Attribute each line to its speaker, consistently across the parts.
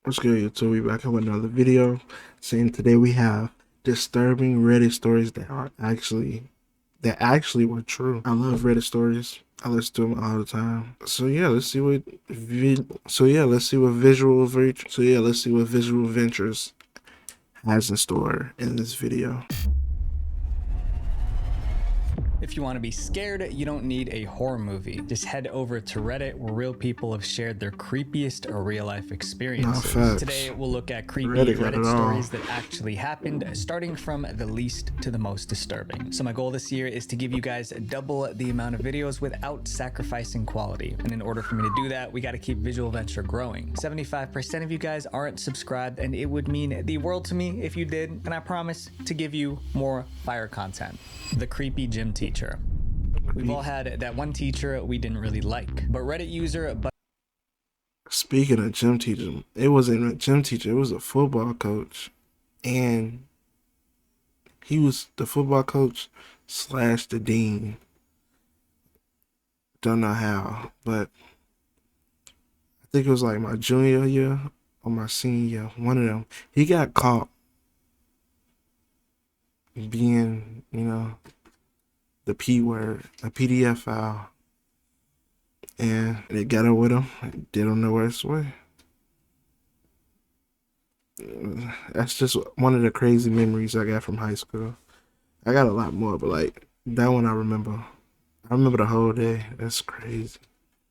Speaker 1: What's good, YouTube? We back with another video. Saying today we have disturbing Reddit stories that actually were true. I love Reddit stories. I listen to them all the time. Let's see what Visual Ventures has in store in this video.
Speaker 2: If you want to be scared, you don't need a horror movie. Just head over to Reddit where real people have shared their creepiest or real life experiences. Today we'll look at creepy Reddit stories that actually happened, starting from the least to the most disturbing. So my goal this year is to give you guys double the amount of videos without sacrificing quality. And in order for me to do that, we got to keep Visual Venture growing. 75% of you guys aren't subscribed, and it would mean the world to me if you did, and I promise to give you more fire content. The creepy gym teacher. We've all had that one teacher we didn't really like, but Reddit user
Speaker 1: Speaking of gym teacher, it wasn't a gym teacher, it was a football coach. And he was the football coach slash the dean. Don't know how, but I think it was like my junior year or my senior year, one of them. He got caught being, the P word, a PDF file. And they got it with him. Did him the worst way. That's just one of the crazy memories I got from high school. I got a lot more, but like that one I remember. I remember the whole day. That's crazy.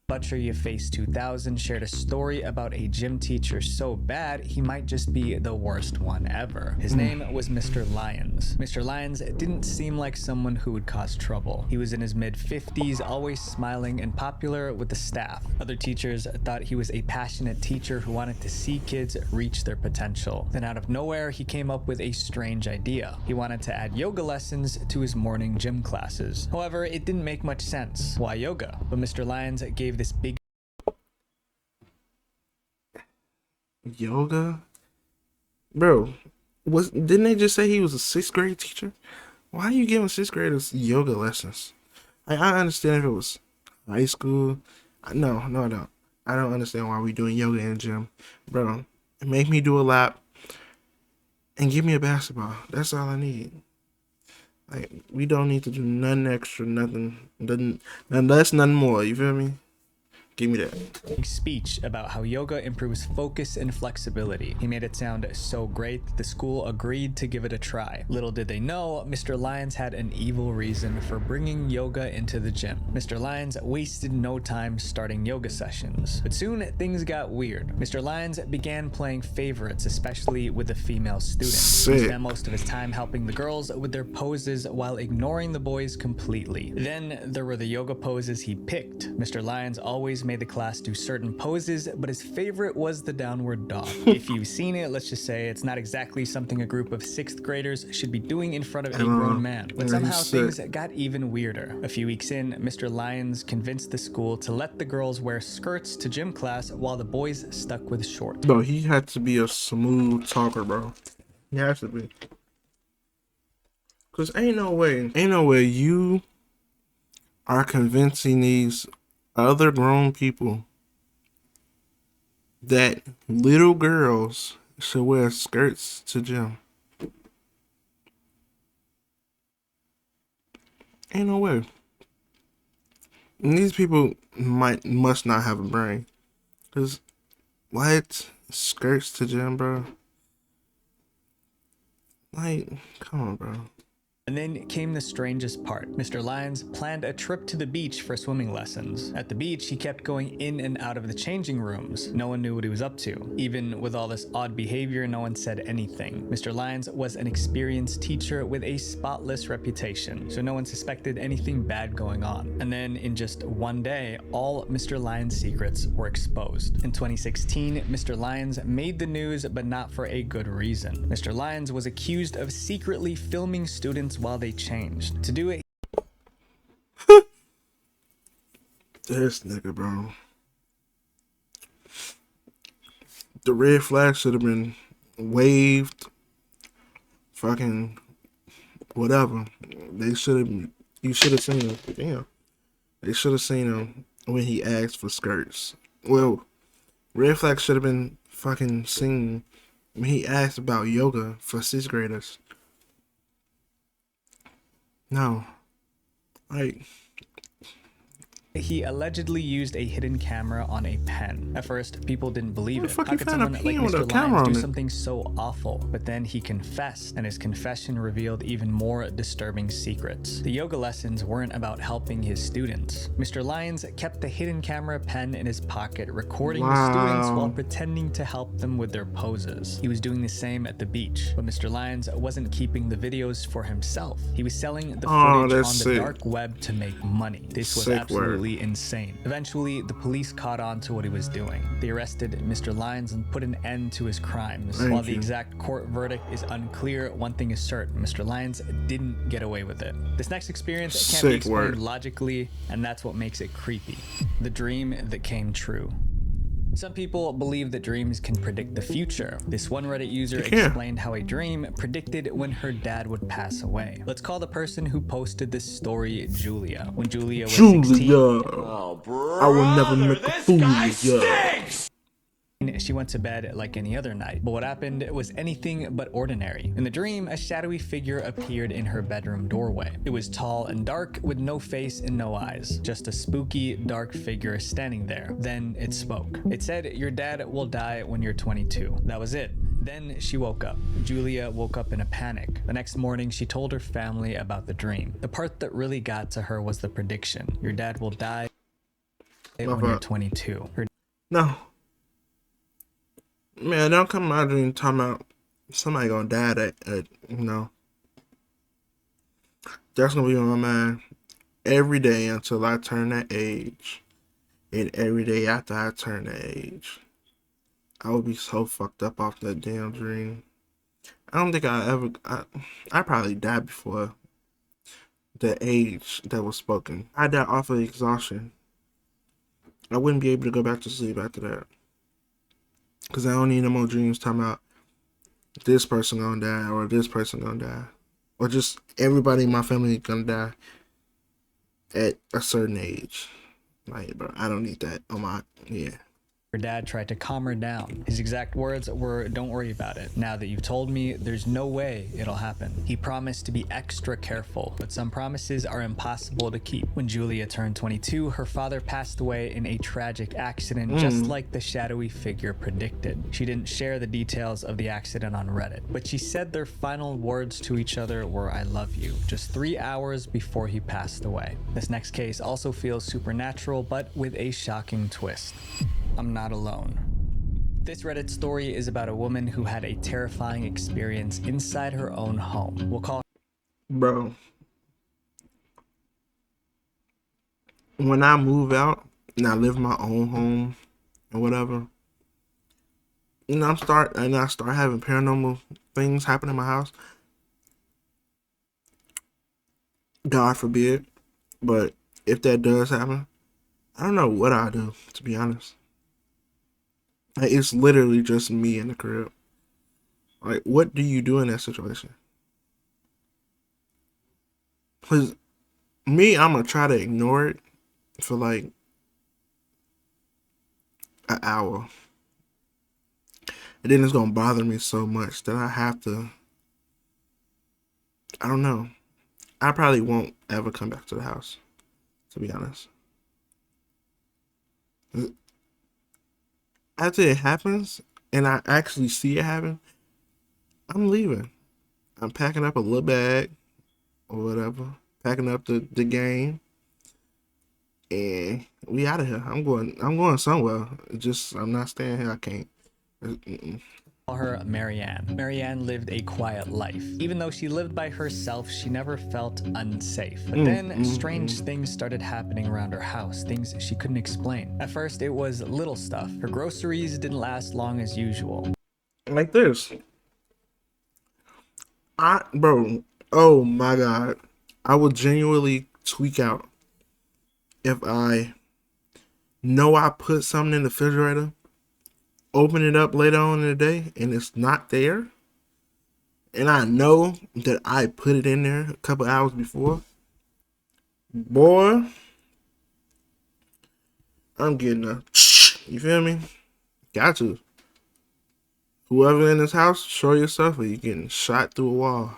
Speaker 2: Butcher You Face 2000 shared a story about a gym teacher so bad he might just be the worst one ever. His name was Mr. Lyons. Mr. Lyons didn't seem like someone who would cause trouble. He was in his mid-50s, always smiling and popular with the staff. Other teachers thought he was a passionate teacher who wanted to see kids reach their potential. Then out of nowhere, he came up with a strange idea. He wanted to add yoga lessons to his morning gym classes. However, it didn't make much sense. Why yoga? But Mr. Lyons gave this big
Speaker 1: Yoga? Bro, didn't they just say he was a 6th grade teacher? Why are you giving 6th graders yoga lessons? I understand if it was high school. No, I don't. I don't understand why we doing yoga in the gym. Bro, make me do a lap and give me a basketball. That's all I need. Like, we don't need to do nothing extra, nothing less, nothing more. You feel me? Give me that.
Speaker 2: Speech about how yoga improves focus and flexibility. He made it sound so great that the school agreed to give it a try. Little did they know, Mr. Lyons had an evil reason for bringing yoga into the gym. Mr. Lyons wasted no time starting yoga sessions. But soon things got weird. Mr. Lyons began playing favorites, especially with the female students. He spent most of his time helping the girls with their poses while ignoring the boys completely. Then there were the yoga poses he picked. Mr. Lyons always made the class do certain poses, but his favorite was the downward dog. If you've seen it, let's just say it's not exactly something a group of 6th graders should be doing in front of a grown man. But somehow things got even weirder. A few weeks in, Mr. Lyons convinced the school to let the girls wear skirts to gym class while the boys stuck with shorts.
Speaker 1: Bro, he had to be a smooth talker, bro. He has to be. Cause ain't no way you are convincing these other grown people that little girls should wear skirts to gym. Ain't no way. And these people must not have a brain. Cause what? Skirts to gym, bro? Like, come on, bro.
Speaker 2: And then came the strangest part. Mr. Lyons planned a trip to the beach for swimming lessons. At the beach, he kept going in and out of the changing rooms. No one knew what he was up to. Even with all this odd behavior, no one said anything. Mr. Lyons was an experienced teacher with a spotless reputation, so no one suspected anything bad going on. And then in just one day, all Mr. Lyons' secrets were exposed. In 2016, Mr. Lyons made the news, but not for a good reason. Mr. Lyons was accused of secretly filming students while they changed. To do it,
Speaker 1: this nigga, bro. The red flag should have been waved. Fucking whatever. They should have. You should have seen him. Damn. They should have seen him when he asked for skirts. Well, red flag should have been fucking scene when he asked about yoga for sixth graders. No, like,
Speaker 2: He allegedly used a hidden camera on a pen. At first, people didn't believe
Speaker 1: where
Speaker 2: it.
Speaker 1: the fuck
Speaker 2: How
Speaker 1: you
Speaker 2: could
Speaker 1: find a
Speaker 2: someone like
Speaker 1: pen with a
Speaker 2: Mr.
Speaker 1: camera
Speaker 2: Lyons do
Speaker 1: on it?
Speaker 2: something so awful? But then he confessed, and his confession revealed even more disturbing secrets. The yoga lessons weren't about helping his students. Mr. Lyons kept the hidden camera pen in his pocket, recording the students while
Speaker 1: Wow.
Speaker 2: pretending to help them with their poses. He was doing the same at the beach, but Mr. Lyons wasn't keeping the videos for himself. He was selling the
Speaker 1: Oh,
Speaker 2: footage
Speaker 1: that's
Speaker 2: on the
Speaker 1: sick.
Speaker 2: dark web to make money. This was
Speaker 1: Sick
Speaker 2: absolutely insane. Eventually, the police caught on to what he was doing. They arrested Mr. Lyons and put an end to his crimes.
Speaker 1: Thank
Speaker 2: While the
Speaker 1: you.
Speaker 2: exact court verdict is unclear, one thing is certain: Mr. Lyons didn't get away with it. This next experience can't be
Speaker 1: Sick
Speaker 2: explained
Speaker 1: word.
Speaker 2: logically, and that's what makes it creepy. The dream that came true. Some people believe that dreams can predict the future. This one Reddit user
Speaker 1: can.
Speaker 2: explained how a dream predicted when her dad would pass away. Let's call the person who posted this story Julia. When Julia was 16,
Speaker 1: Julia, I will never make a fool of you.
Speaker 2: she went to bed like any other night. But what happened was anything but ordinary. In the dream, a shadowy figure appeared in her bedroom doorway. It was tall and dark, with no face and no eyes. Just a spooky, dark figure standing there. Then it spoke. It said, "Your dad will die when you're 22. That was it. Then she woke up. Julia woke up in a panic. The next morning, she told her family about the dream. The part that really got to her was the prediction. Your dad will die when you're
Speaker 1: fault.
Speaker 2: 22. Her
Speaker 1: No. Man, don't come out and talking about somebody gonna die that's gonna be on my mind every day until I turn that age. And every day after I turn that age. I would be so fucked up off that damn dream. I don't think I probably died before the age that was spoken. I died off of exhaustion. I wouldn't be able to go back to sleep after that. Because I don't need no more dreams talking about this person gonna die or this person gonna die. Or just everybody in my family gonna die at a certain age. Like, bro, I don't need that on my, yeah.
Speaker 2: dad tried to calm her down. His exact words were, "Don't worry about it. Now that you've told me, there's no way it'll happen." He promised to be extra careful, but some promises are impossible to keep. When Julia turned 22, her father passed away in a tragic accident, just like the shadowy figure predicted. She didn't share the details of the accident on Reddit, but she said their final words to each other were, "I love you," just 3 hours before he passed away. This next case also feels supernatural, but with a shocking twist. I'm not alone. This Reddit story is about a woman who had a terrifying experience inside her own home. We'll call
Speaker 1: Bro, when I move out and I live my own home or whatever, I start having paranormal things happen in my house. God forbid, but if that does happen, I don't know what I'll do, to be honest. Like, it's literally just me in the crib. Like, what do you do in that situation? Because me, I'm going to try to ignore it for like an hour. And then it's going to bother me so much that I have to, I don't know. I probably won't ever come back to the house, to be honest. After it happens, and I actually see it happen, I'm leaving. I'm packing up a little bag or whatever, packing up the game, and we out of here. I'm going somewhere. I'm not staying here. I can't.
Speaker 2: her Marianne. Marianne lived a quiet life. Even though she lived by herself, she never felt unsafe. But then strange things started happening around her house, things she couldn't explain. At first, it was little stuff. Her groceries didn't last long as usual.
Speaker 1: Like this. Bro, oh my God. I would genuinely tweak out if I know I put something in the refrigerator, open it up later on in the day, and it's not there, and I know that I put it in there a couple hours before. Boy, I'm getting a, you feel me? Got to. Whoever in this house, show yourself or you're getting shot through a wall.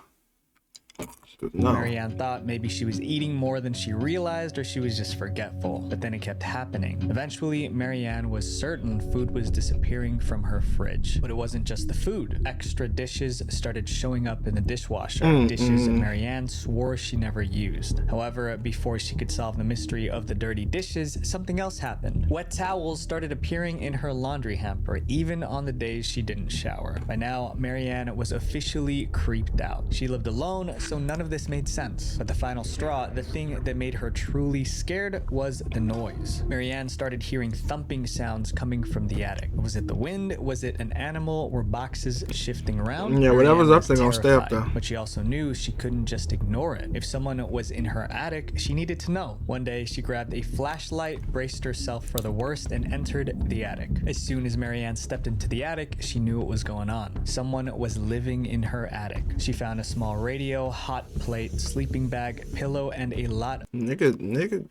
Speaker 1: No.
Speaker 2: Marianne thought maybe she was eating more than she realized or she was just forgetful, but then it kept happening. Eventually, Marianne was certain food was disappearing from her fridge. But it wasn't just the food. Extra dishes started showing up in the dishwasher, dishes Marianne swore she never used. However, before she could solve the mystery of the dirty dishes, something else happened. Wet towels started appearing in her laundry hamper, even on the days she didn't shower. By now, Marianne was officially creeped out. She lived alone, so none of this made sense. But the final straw, the thing that made her truly scared, was the noise. Marianne started hearing thumping sounds coming from the attic. Was it the wind? Was it an animal? Were boxes shifting around?
Speaker 1: Yeah, whatever's
Speaker 2: Marianne
Speaker 1: up there
Speaker 2: was
Speaker 1: gonna stay up
Speaker 2: terrified,
Speaker 1: there.
Speaker 2: but she also knew she couldn't just ignore it. If someone was in her attic, she needed to know. One day, she grabbed a flashlight, braced herself for the worst, and entered the attic. As soon as Marianne stepped into the attic, she knew what was going on. Someone was living in her attic. She found a small radio, hot plate, sleeping bag, pillow, and a lot.
Speaker 1: Nigga,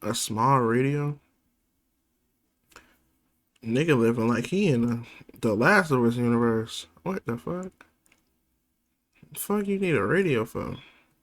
Speaker 1: a small radio. Nigga living like he in the Last of Us universe. What the fuck? The fuck you need a radio for?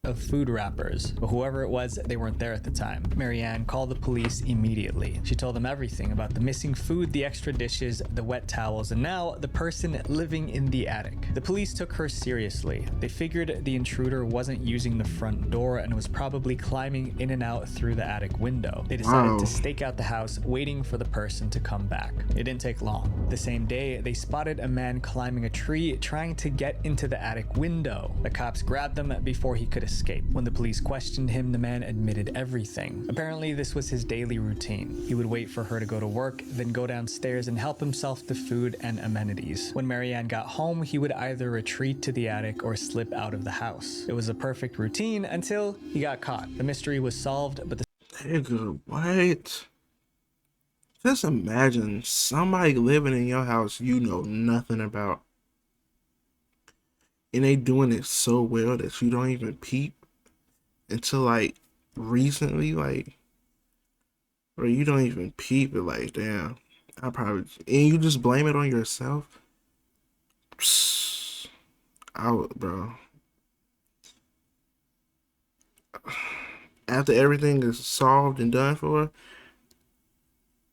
Speaker 2: Of food wrappers, but whoever it was, they weren't there at the time. Marianne called the police immediately. She told them everything about the missing food, the extra dishes, the wet towels, and now the person living in the attic. The police took her seriously. They figured the intruder wasn't using the front door and was probably climbing in and out through the attic window. They decided to stake out the house, waiting for the person to come back. It didn't take long. The same day, they spotted a man climbing a tree, trying to get into the attic window. The cops grabbed him before he could escape. When the police questioned him, the man admitted everything. Apparently, this was his daily routine. He would wait for her to go to work, then go downstairs and help himself to food and amenities. When Marianne got home, he would either retreat to the attic or slip out of the house. It was a perfect routine until he got caught. The mystery was solved, but the
Speaker 1: Nigga, what? Just imagine somebody living in your house you know nothing about. And they doing it so well that you don't even peep until like recently, like, or you don't even peep it. Like, damn, I probably, and you just blame it on yourself. Psst, bro. After everything is solved and done for,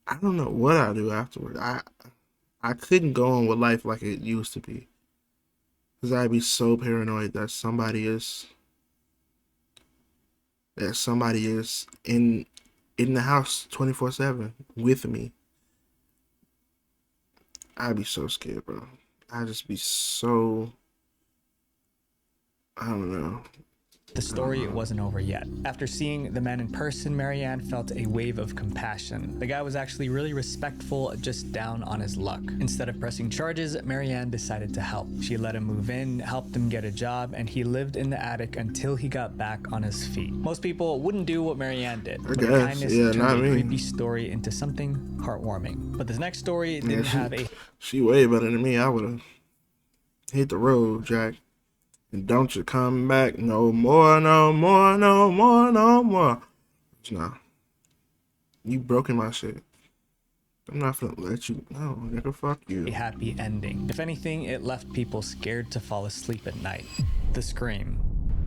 Speaker 1: I don't know what I do afterward. I couldn't go on with life like it used to be. Because I'd be so paranoid that somebody is in the house 24/7 with me. I'd be so scared, bro. I'd just be so, I don't know.
Speaker 2: The story wasn't over yet. After seeing the man in person, Marianne felt a wave of compassion. The guy was actually really respectful, just down on his luck. Instead of pressing charges, Marianne decided to help. She let him move in, helped him get a job, and he lived in the attic until he got back on his feet. Most people wouldn't do what Marianne did, but her kindness turned a creepy story into something heartwarming. But this next story didn't have a...
Speaker 1: She way better than me. I would have hit the road, Jack. And don't you come back no more, no more, no more, no more. Nah. You broken my shit. I'm not gonna let you. No, nigga, fuck you.
Speaker 2: A happy ending. If anything, it left people scared to fall asleep at night. The Scream.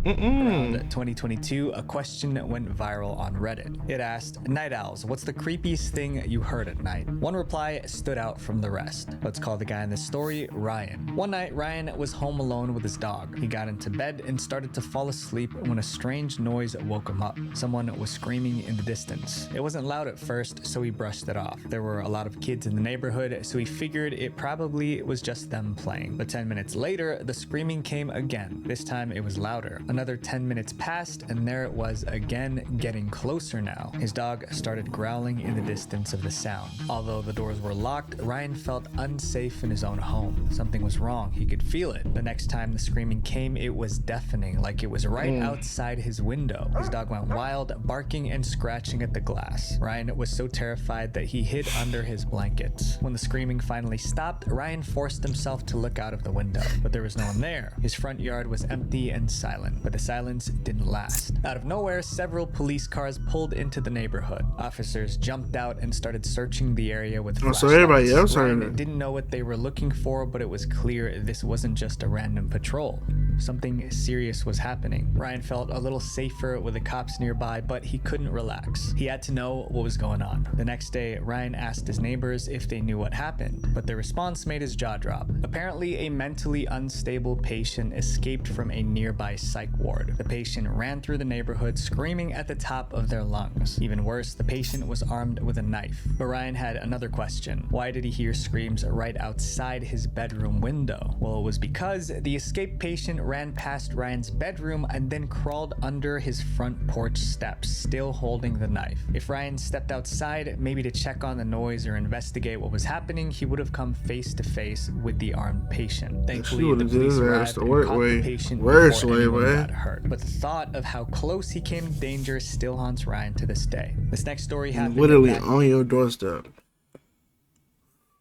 Speaker 2: Around 2022, a question went viral on Reddit. It asked, "Night owls, what's the creepiest thing you heard at night?" One reply stood out from the rest. Let's call the guy in this story Ryan. One night, Ryan was home alone with his dog. He got into bed and started to fall asleep when a strange noise woke him up. Someone was screaming in the distance. It wasn't loud at first, so he brushed it off. There were a lot of kids in the neighborhood, so he figured it probably was just them playing. But 10 minutes later, the screaming came again. This time, it was louder. Another 10 minutes passed, and there it was again, getting closer now. His dog started growling in the distance of the sound. Although the doors were locked, Ryan felt unsafe in his own home. Something was wrong. He could feel it. The next time the screaming came, it was deafening, like it was right outside his window. His dog went wild, barking and scratching at the glass. Ryan was so terrified that he hid under his blankets. When the screaming finally stopped, Ryan forced himself to look out of the window, but there was no one there. His front yard was empty and silent. But the silence didn't last. Out of nowhere, several police cars pulled into the neighborhood. Officers jumped out and started searching the area with flashlights.
Speaker 1: So everybody else heard
Speaker 2: Ryan
Speaker 1: it.
Speaker 2: didn't know what they were looking for, but it was clear this wasn't just a random patrol. Something serious was happening. Ryan felt a little safer with the cops nearby, but he couldn't relax. He had to know what was going on. The next day, Ryan asked his neighbors if they knew what happened, but their response made his jaw drop. Apparently, a mentally unstable patient escaped from a nearby psych ward. The patient ran through the neighborhood screaming at the top of their lungs. Even worse, the patient was armed with a knife. But Ryan had another question. Why did he hear screams right outside his bedroom window? Well, it was because the escaped patient ran past Ryan's bedroom and then crawled under his front porch steps, still holding the knife. If Ryan stepped outside, maybe to check on the noise or investigate what was happening, he would have come face to face with the armed patient. Thankfully, the police arrived and caught the patient before anyone got hurt. But the thought of how close he came to danger still haunts Ryan to this day. This next story happened
Speaker 1: literally on your doorstep.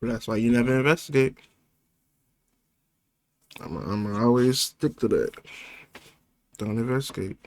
Speaker 1: That's why you never investigate. I'm always stick to that. Don't investigate.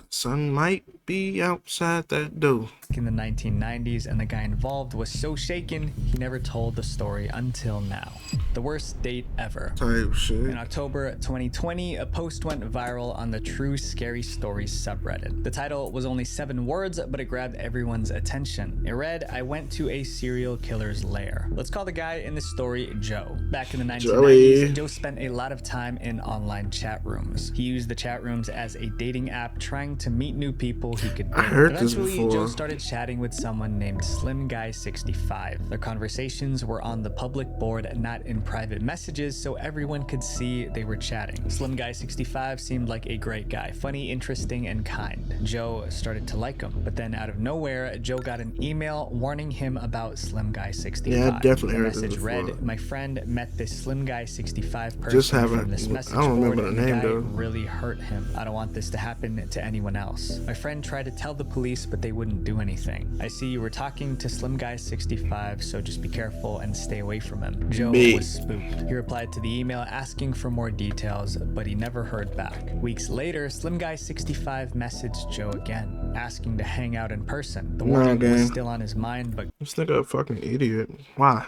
Speaker 1: Sun might be outside that door.
Speaker 2: In the 1990s, and the guy involved was so shaken he never told the story until now. The worst date ever.
Speaker 1: Type shit.
Speaker 2: In October 2020, a post went viral on the True Scary Stories subreddit. The title was only 7 words, but it grabbed everyone's attention. It read, "I went to a serial killer's lair." Let's call the guy in the story Joe. Back in the 1990s, Joe spent a lot of time in online chat rooms. He used the chat rooms as a dating app, trying to meet new people he could date.
Speaker 1: I heard this
Speaker 2: Eventually,
Speaker 1: before.
Speaker 2: Joe started chatting with someone named Slim Guy 65. Their conversations were on the public board, not in private messages, so everyone could see they were chatting. Slim Guy 65 seemed like a great guy, funny, interesting, and kind. Joe started to like him, but then out of nowhere, Joe got an email warning him about Slim Guy 65.
Speaker 1: Yeah, I definitely
Speaker 2: The
Speaker 1: heard this
Speaker 2: message
Speaker 1: before.
Speaker 2: read, "My friend met this Slim Guy 65 person
Speaker 1: Just haven't-
Speaker 2: from this message
Speaker 1: I don't
Speaker 2: board,
Speaker 1: remember the
Speaker 2: and
Speaker 1: name,
Speaker 2: guy
Speaker 1: though.
Speaker 2: really hurt him. I don't want this to happen to anyone else. My friend tried to tell the police, but they wouldn't do anything. I see you were talking to Slim Guy 65, so just be careful and stay away from him." Joe
Speaker 1: Me.
Speaker 2: was spooked. He replied to the email asking for more details, but he never heard back. Weeks later, Slim Guy 65 messaged Joe again, asking to hang out in person. The warning was
Speaker 1: gang.
Speaker 2: still on his mind, but
Speaker 1: This nigga a fucking idiot. Why?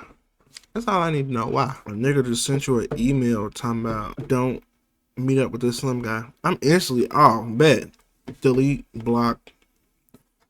Speaker 1: That's all I need to know. Why? A nigga just sent you an email talking about don't meet up with this Slim Guy. I'm instantly, bet. Delete, block.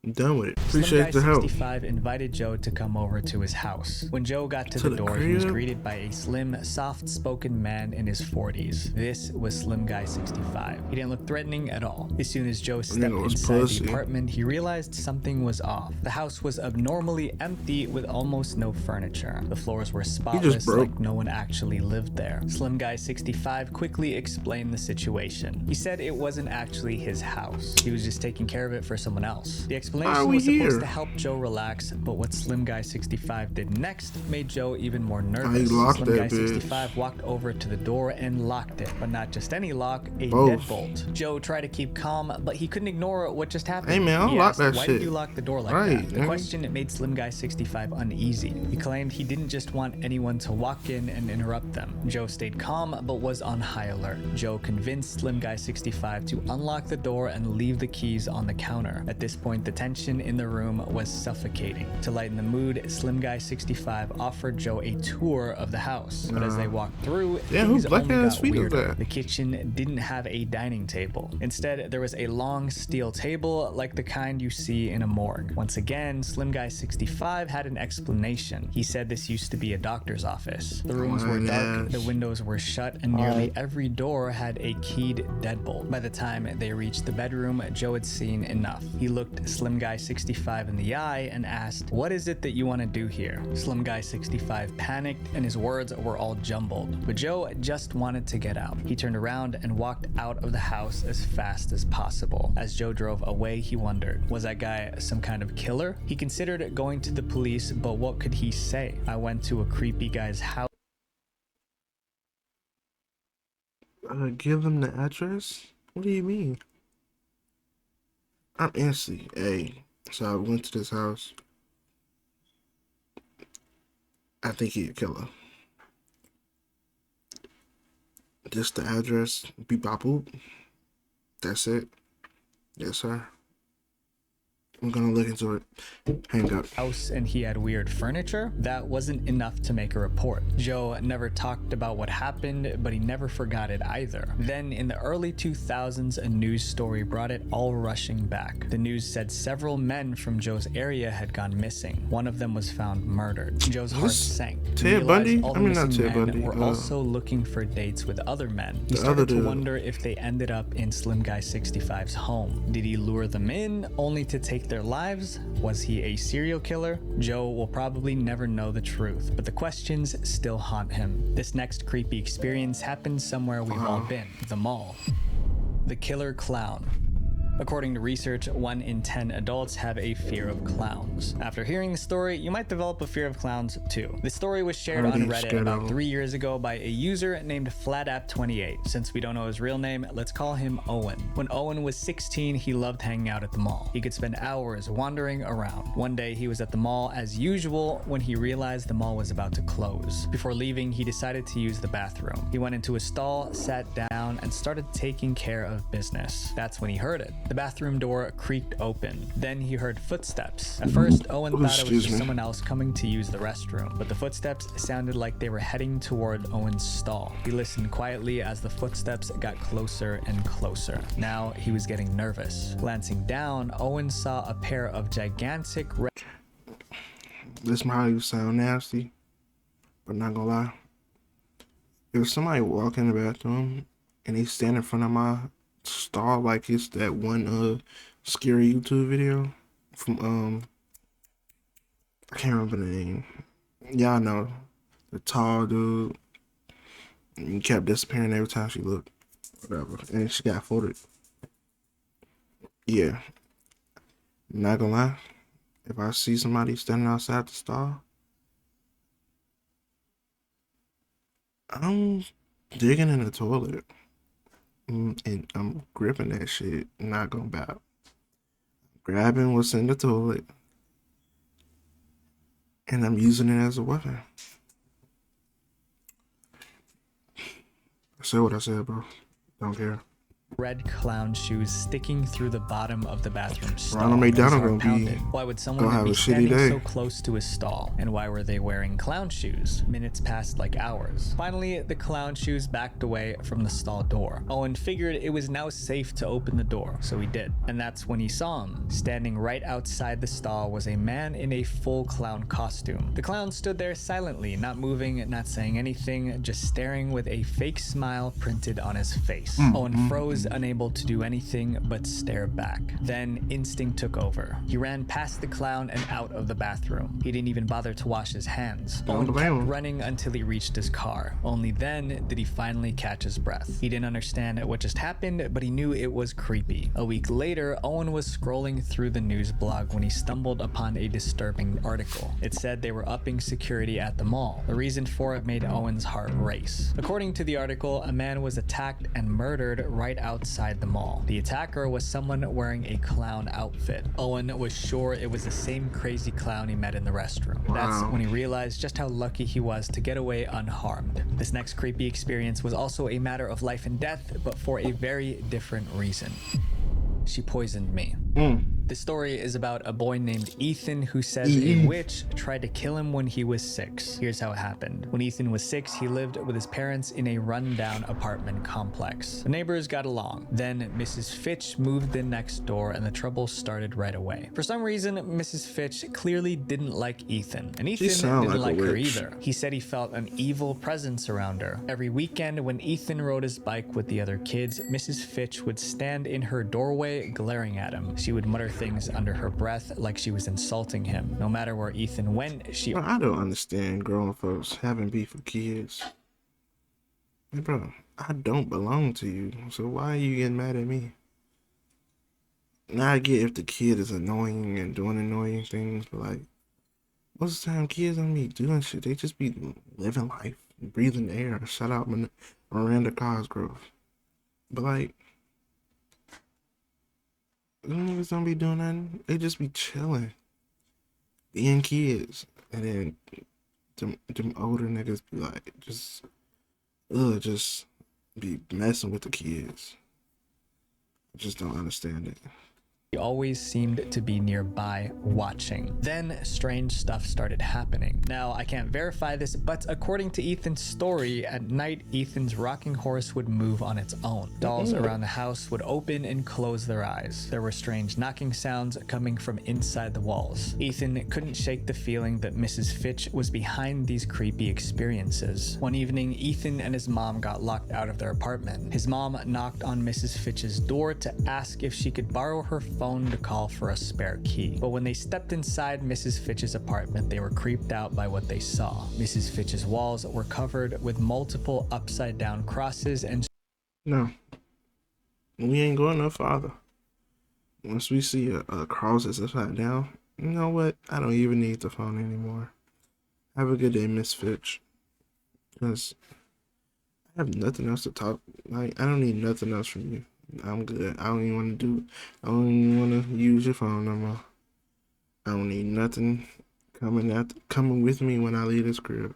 Speaker 1: I'm done with it. Appreciate the
Speaker 2: Slim Guy
Speaker 1: help.
Speaker 2: 65 invited Joe to come over to his house. When Joe got to the
Speaker 1: the
Speaker 2: door, he was
Speaker 1: crib?
Speaker 2: greeted by a slim, soft-spoken man in his 40s. This was Slim Guy 65. He didn't look threatening at all. As soon as Joe stepped
Speaker 1: was
Speaker 2: inside
Speaker 1: pussy.
Speaker 2: the apartment, he realized something was off. The house was abnormally empty with almost no furniture. The floors were spotless,
Speaker 1: broke.
Speaker 2: like no one actually lived there. Slim Guy 65 quickly explained the situation. He said it wasn't actually his house. He was just taking care of it for someone else. The
Speaker 1: Why are
Speaker 2: explanation
Speaker 1: we
Speaker 2: was supposed
Speaker 1: here?
Speaker 2: to help Joe relax, but what Slim Guy 65 did next made Joe even more
Speaker 1: he
Speaker 2: nervous.
Speaker 1: locked
Speaker 2: Slim Guy
Speaker 1: that bitch.
Speaker 2: 65 walked over to the door and locked it, but not just any lock, a
Speaker 1: Both.
Speaker 2: deadbolt. Joe tried to keep calm, but he couldn't ignore what just happened.
Speaker 1: Hey, man,
Speaker 2: He
Speaker 1: unlock
Speaker 2: asked,
Speaker 1: that
Speaker 2: "Why
Speaker 1: shit."
Speaker 2: did you lock the door like
Speaker 1: Right,
Speaker 2: that?" The
Speaker 1: nigga.
Speaker 2: question made Slim Guy 65 uneasy. He claimed he didn't just want anyone to walk in and interrupt them. Joe stayed calm, but was on high alert. Joe convinced Slim Guy 65 to unlock the door and leave the keys on the counter. At this point, the tension in the room was suffocating. To lighten the mood, Slim Guy 65 offered Joe a tour of the house. But as they walked through,
Speaker 1: Damn, who
Speaker 2: things
Speaker 1: black
Speaker 2: only
Speaker 1: ass
Speaker 2: got
Speaker 1: feet is
Speaker 2: weirder.
Speaker 1: that?
Speaker 2: The kitchen didn't have a dining table. Instead, there was a long steel table like the kind you see in a morgue. Once again, Slim Guy 65 had an explanation. He said this used to be a doctor's office. The rooms were dark, the windows were shut, and nearly every door had a keyed deadbolt. By the time they reached the bedroom, Joe had seen enough. He looked Slim Guy 65 in the eye and asked, "What is it that you want to do here?" Slim Guy 65 panicked and his words were all jumbled, but Joe just wanted to get out. He turned around and walked out of the house as fast as possible. As Joe drove away, he wondered, was that guy some kind of killer? He considered going to the police, but what could he say? "I went to a creepy guy's house."
Speaker 1: Give them the address? What do you mean? I'm instantly, hey. So I went to this house. I think he a killer. Just the address. Beep bop boop. That's it. Yes, sir. I'm gonna look into it. Hang up.
Speaker 2: House and he had weird furniture, that wasn't enough to make a report. Joe never talked about what happened, but he never forgot it either. Then in the early 2000s, a news story brought it all rushing back. The news said several men from Joe's area had gone missing. One of them was found murdered. Joe's heart sank.
Speaker 1: Ted Bundy?
Speaker 2: All the
Speaker 1: Not
Speaker 2: missing
Speaker 1: Ted
Speaker 2: men
Speaker 1: Bundy.
Speaker 2: were also looking for dates with other men. He
Speaker 1: The
Speaker 2: started
Speaker 1: other
Speaker 2: to
Speaker 1: dude.
Speaker 2: wonder if they ended up in Slim Guy 65's home. Did he lure them in only to take their lives? Was he a serial killer? Joe will probably never know the truth, but the questions still haunt him. This next creepy experience happened somewhere we've all been, the mall. The killer clown. According to research, 1 in 10 adults have a fear of clowns. After hearing the story, you might develop a fear of clowns too. The story was shared on Reddit about 3 years ago by a user named FlatApp28. Since we don't know his real name, let's call him Owen. When Owen was 16, he loved hanging out at the mall. He could spend hours wandering around. One day, he was at the mall as usual when he realized the mall was about to close. Before leaving, he decided to use the bathroom. He went into a stall, sat down, and started taking care of business. That's when he heard it. The bathroom door creaked open. Then he heard footsteps. At first, Owen thought it was just someone else coming to use the restroom, but the footsteps sounded like they were heading toward Owen's stall. He listened quietly as the footsteps got closer and closer. Now he was getting nervous. Glancing down, Owen saw a pair of gigantic red.
Speaker 1: This might even sound nasty, but not gonna lie. If somebody walk in the bathroom and they stand in front of my stall like it's that one scary YouTube video from I can't remember the name. Y'all know the tall dude. He kept disappearing every time she looked. Whatever. And she got photoed. Yeah. Not gonna lie. If I see somebody standing outside the stall, I'm digging in the toilet. And I'm gripping that shit. Not gonna bow. Grabbing what's in the toilet. And I'm using it as a weapon. I said what I said, bro. Don't care.
Speaker 2: Red clown shoes sticking through the bottom of the bathroom stall.
Speaker 1: Ronald McDonald
Speaker 2: His heart
Speaker 1: gonna be-
Speaker 2: pounded. Why would someone
Speaker 1: gonna have
Speaker 2: be
Speaker 1: a shitty
Speaker 2: standing
Speaker 1: day.
Speaker 2: so close to his stall? And why were they wearing clown shoes? Minutes passed like hours. Finally, the clown shoes backed away from the stall door. Owen figured it was now safe to open the door, so he did. And that's when he saw him. Standing right outside the stall was a man in a full clown costume. The clown stood there silently, not moving, not saying anything, just staring with a fake smile printed on his face. Owen froze, unable to do anything but stare back. Then instinct took over. He ran past the clown and out of the bathroom. He didn't even bother to wash his hands. Owen kept running until he reached his car. Only then did he finally catch his breath. He didn't understand what just happened, but he knew it was creepy. A week later, Owen was scrolling through the news blog when he stumbled upon a disturbing article. It said they were upping security at the mall. The reason for it made Owen's heart race. According to the article, a man was attacked and murdered right outside the mall. The attacker was someone wearing a clown outfit. Owen was sure it was the same crazy clown he met in the restroom. That's when he realized just how lucky he was to get away unharmed. This next creepy experience was also a matter of life and death, but for a very different reason. She poisoned me. The story is about a boy named Ethan who says a witch tried to kill him when he was 6. Here's how it happened. When Ethan was 6, he lived with his parents in a rundown apartment complex. The neighbors got along. Then Mrs. Fitch moved in next door and the trouble started right away. For some reason, Mrs. Fitch clearly didn't like Ethan, and Ethan
Speaker 1: sound
Speaker 2: didn't
Speaker 1: like
Speaker 2: like
Speaker 1: a
Speaker 2: her
Speaker 1: witch.
Speaker 2: either. He said he felt an evil presence around her. Every weekend when Ethan rode his bike with the other kids, Mrs. Fitch would stand in her doorway glaring at him. She would mutter things under her breath like she was insulting him. No matter where Ethan went, she
Speaker 1: Bro, I don't understand grown folks having beef with kids. Hey, bro, I don't belong to you, so why are you getting mad at me? Now I get if the kid is annoying and doing annoying things, but like, most of the time kids don't be doing shit. They just be living life, breathing air. Shout out Miranda Cosgrove. But like, them niggas don't be doing nothing. They just be chilling, being kids, and then them older niggas be like, just be messing with the kids. I just don't understand it.
Speaker 2: He always seemed to be nearby watching. Then strange stuff started happening. Now, I can't verify this, but according to Ethan's story, at night, Ethan's rocking horse would move on its own. Dolls around the house would open and close their eyes. There were strange knocking sounds coming from inside the walls. Ethan couldn't shake the feeling that Mrs. Fitch was behind these creepy experiences. One evening, Ethan and his mom got locked out of their apartment. His mom knocked on Mrs. Fitch's door to ask if she could borrow her phone to call for a spare key. But when they stepped inside Mrs. Fitch's apartment, they were creeped out by what they saw. Mrs. Fitch's walls were covered with multiple upside down crosses and
Speaker 1: No, we ain't going no farther. Once we see a cross that's upside down, you know what? I don't even need the phone anymore. Have a good day, Miss Fitch. Because I have nothing else to talk. Like, I don't need nothing else from you. I'm good. I don't even want to use your phone no more. I don't need nothing coming with me when I leave this crib.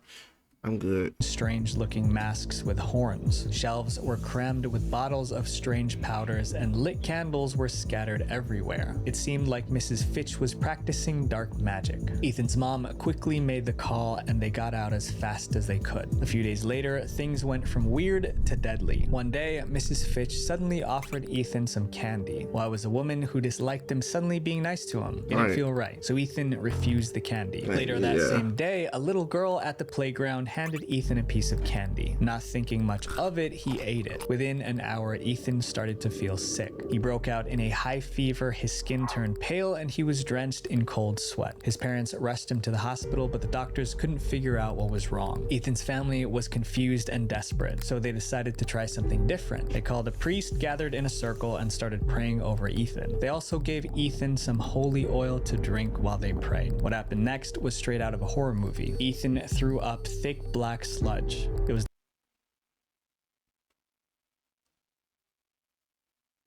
Speaker 1: I'm good.
Speaker 2: strange looking masks with horns. Shelves were crammed with bottles of strange powders and lit candles were scattered everywhere. It seemed like Mrs. Fitch was practicing dark magic. Ethan's mom quickly made the call and they got out as fast as they could. A few days later, things went from weird to deadly. One day, Mrs. Fitch suddenly offered Ethan some candy. While it was a woman who disliked him suddenly being nice to him. It didn't feel right, so Ethan refused the candy. Later that same day, a little girl at the playground handed Ethan a piece of candy. Not thinking much of it, he ate it. Within an hour, Ethan started to feel sick. He broke out in a high fever, his skin turned pale, and he was drenched in cold sweat. His parents rushed him to the hospital, but the doctors couldn't figure out what was wrong. Ethan's family was confused and desperate, so they decided to try something different. They called a priest, gathered in a circle, and started praying over Ethan. They also gave Ethan some holy oil to drink while they prayed. What happened next was straight out of a horror movie. Ethan threw up thick black sludge. It was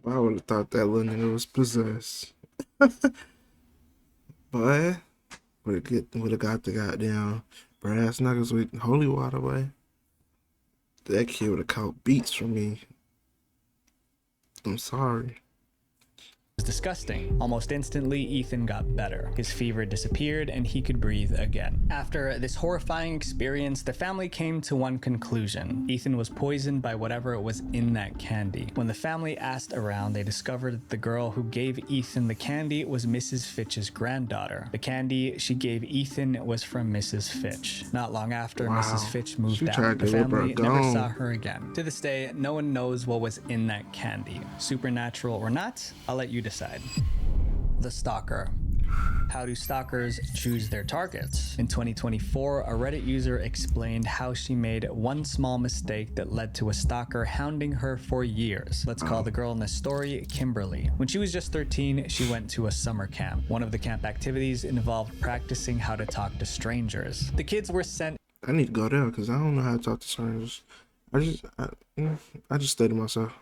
Speaker 1: I would have thought that little nigga was possessed. But would have got the goddamn brass knuckles with holy water, boy. That kid would have caught beats from me. I'm sorry.
Speaker 2: disgusting. Almost instantly, Ethan got better. His fever disappeared and he could breathe again. After this horrifying experience, the family came to one conclusion. Ethan was poisoned by whatever was in that candy. When the family asked around, they discovered that the girl who gave Ethan the candy was Mrs. Fitch's granddaughter. The candy she gave Ethan was from Mrs. Fitch. Not long after Mrs. Fitch moved out, the family never saw her again. To this day, no one knows what was in that candy. Supernatural or not, I'll let you decide. The Stalker. How do stalkers choose their targets? In 2024, a Reddit user explained how she made one small mistake that led to a stalker hounding her for years. Let's call the girl in this story Kimberly. When she was just 13, she went to a summer camp. One of the camp activities involved practicing how to talk to strangers. The kids were sent.
Speaker 1: I need to go there because I don't know how to talk to strangers. I just stay to myself.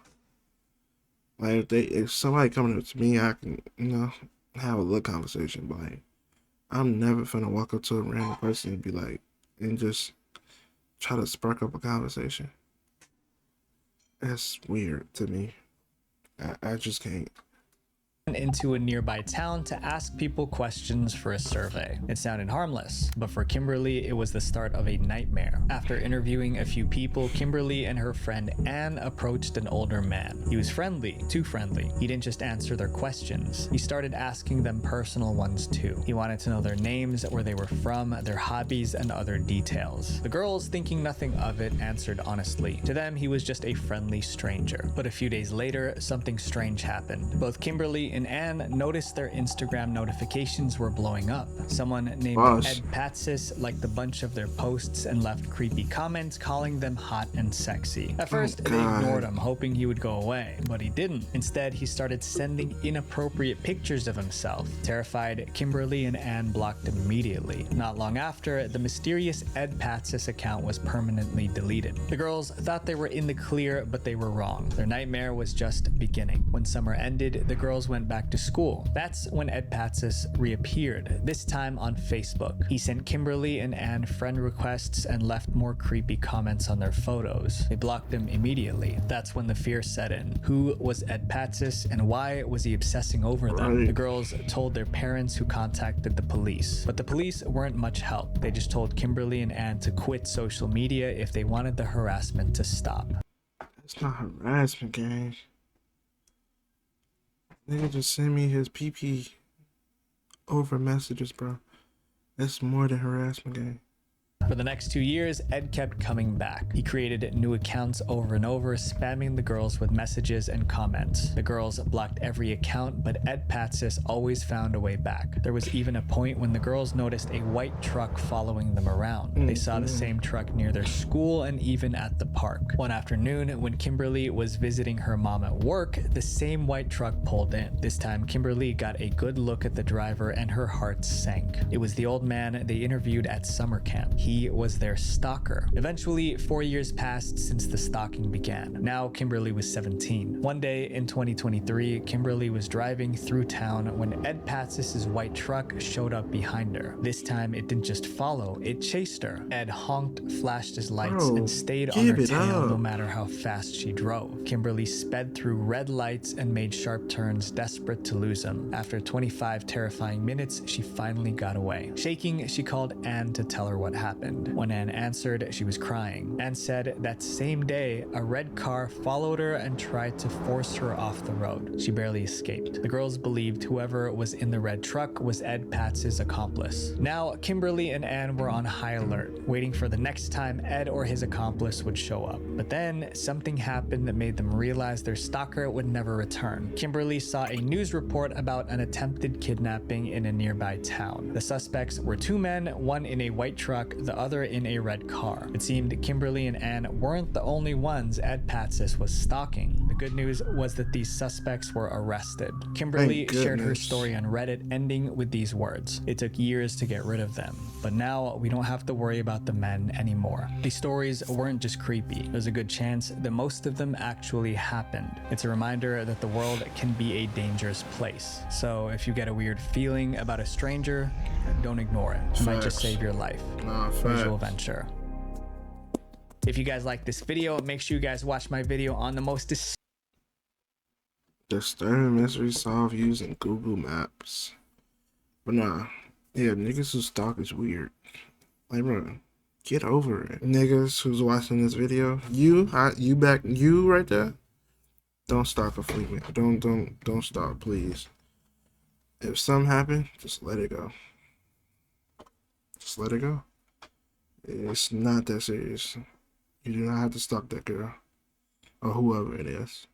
Speaker 1: Like if somebody coming up to me, I can, have a little conversation. But like, I'm never finna walk up to a random person and be like, and just try to spark up a conversation. That's weird to me. I just can't.
Speaker 2: Into a nearby town to ask people questions for a survey. It sounded harmless, but for Kimberly, it was the start of a nightmare. After interviewing a few people, Kimberly and her friend Anne approached an older man. He was friendly, too friendly. He didn't just answer their questions. He started asking them personal ones too. He wanted to know their names, where they were from, their hobbies, and other details. The girls, thinking nothing of it, answered honestly. To them, he was just a friendly stranger. But a few days later, something strange happened. Both Kimberly and Anne noticed their Instagram notifications were blowing up. Someone named Ed Patsis liked a bunch of their posts and left creepy comments calling them hot and sexy. At first, they ignored him, hoping he would go away, but he didn't. Instead, he started sending inappropriate pictures of himself. Terrified, Kimberly and Anne blocked immediately. Not long after, the mysterious Ed Patsis account was permanently deleted. The girls thought they were in the clear, but they were wrong. Their nightmare was just beginning. When summer ended, the girls went went back to school. That's when Ed Patsis reappeared, this time on Facebook. He sent Kimberly and Anne friend requests and left more creepy comments on their photos. They blocked him immediately. That's when the fear set in. Who was Ed Patsis and why was he obsessing over them? The girls told their parents, who contacted the police. But the police weren't much help. They just told Kimberly and Anne to quit social media if they wanted the harassment to stop.
Speaker 1: It's not harassment, gang. Nigga just send me his PP over messages, bro. That's more than harassment, gang.
Speaker 2: For the next 2 years, Ed kept coming back. He created new accounts over and over, spamming the girls with messages and comments. The girls blocked every account, but Ed Patsis always found a way back. There was even a point when the girls noticed a white truck following them around. They saw the same truck near their school and even at the park. One afternoon, when Kimberly was visiting her mom at work, the same white truck pulled in. This time, Kimberly got a good look at the driver and her heart sank. It was the old man they interviewed at summer camp. He was their stalker. Eventually, 4 years passed since the stalking began. Now, Kimberly was 17. One day in 2023, Kimberly was driving through town when Ed Patsis' white truck showed up behind her. This time, it didn't just follow, it chased her. Ed honked, flashed his lights, and stayed on her tail no matter how fast she drove. Kimberly sped through red lights and made sharp turns, desperate to lose him. After 25 terrifying minutes, she finally got away. Shaking, she called Anne to tell her what happened. When Anne answered, she was crying. Anne said that same day, a red car followed her and tried to force her off the road. She barely escaped. The girls believed whoever was in the red truck was Ed Patsis' accomplice. Now, Kimberly and Anne were on high alert, waiting for the next time Ed or his accomplice would show up. But then, something happened that made them realize their stalker would never return. Kimberly saw a news report about an attempted kidnapping in a nearby town. The suspects were 2 men, one in a white truck, the other in a red car. It seemed Kimberly and Anne weren't the only ones Ed Patsis was stalking. The good news was that these suspects were arrested. Kimberly shared her story on Reddit, ending with these words: "It took years to get rid of them, but now we don't have to worry about the men anymore." These stories weren't just creepy. There's a good chance that most of them actually happened. It's a reminder that the world can be a dangerous place. So if you get a weird feeling about a stranger, don't ignore it. It might just save your life. Visual Venture. If you guys like this video, make sure you guys watch my video on the most
Speaker 1: disturbing mystery solved using Google Maps. But nah, yeah, niggas who stalk is weird. Like, bro, get over it. Niggas who's watching this video, you right there. Don't stalk a freeway. Don't stalk, please. If something happened, just let it go. Just let it go. It's not that serious. You do not have to stalk that girl or whoever it is.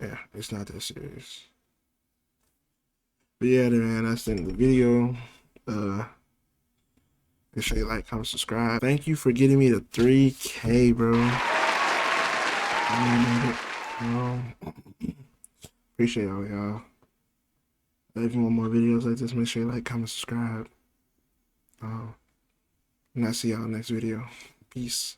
Speaker 1: Yeah, it's not that serious. But yeah, man, that's the end of the video. Make sure you like, comment, subscribe. Thank you for getting me to 3K, bro. Appreciate all y'all. If you want more videos like this, make sure you like, comment, subscribe. And I'll see y'all next video. Peace.